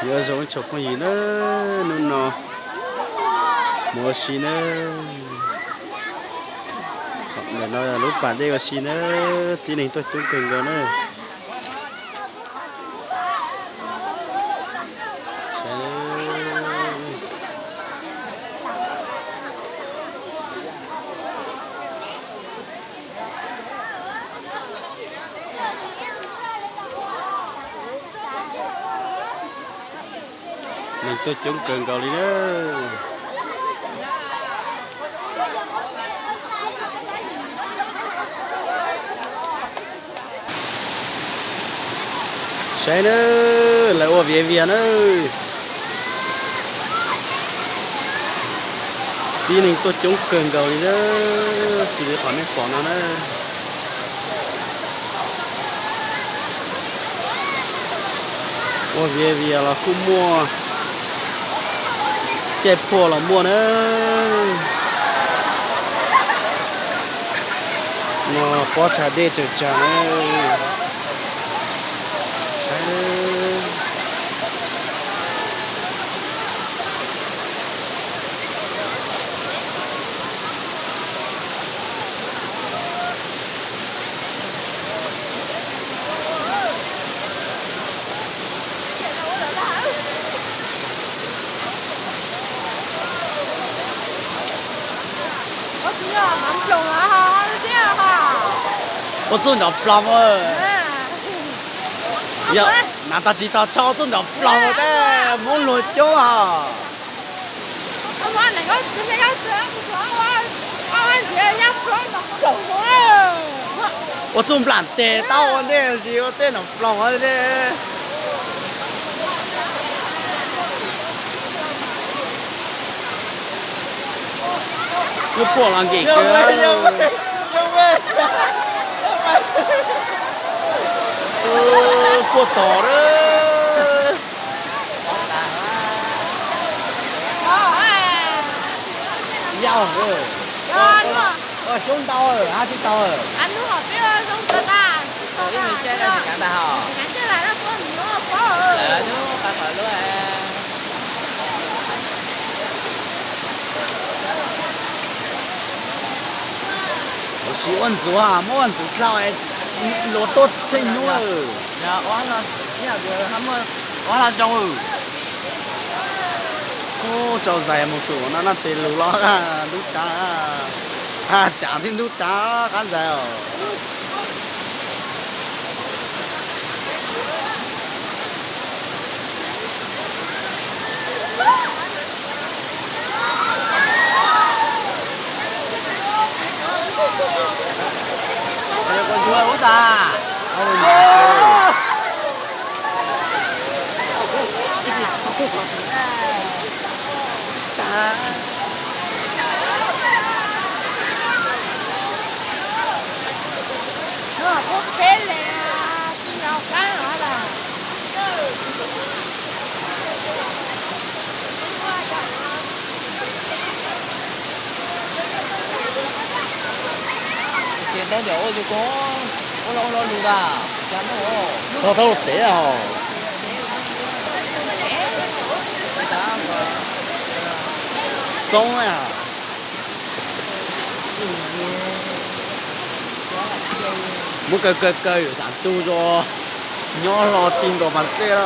giờ rồi chụp con gì nữa nên nó mua xí nữa để nói là lúc bạn đi vào xí nữa tí này tôi chung cần rồi nữa mình tôi chung cần cầu đi nữa xe nữa lại qua về nữa tí này tôi chung cần cầu đi nữa xí để khỏi mấy quả nó nữa qua về là không mua chạy phô là mua nữa nó có trả để chờ trả nữa我做鸟不了呀，那他知道超做鸟不了的，没落脚啊。我做不烂的，到我那时我电脑不了我的。我破烂给哥。过岛了，要凶刀儿，去刀儿。俺都好别了，凶刀啦。因为现在是干得好。俺这来了，不你我包儿。来了就干好了哎。我喜欢做啊，没问做到哎，落多真多。呀，完了，你那个他们完了中午。哦，就在木做，那得路了啊，路打啊，家庭路打，干在哦。有个猪好大。我开来啊，你要干啥的？简单点我就讲，我录的，讲的我。偷偷得啊！松呀！một cái有啥动作，鸟老盯到蛮对了。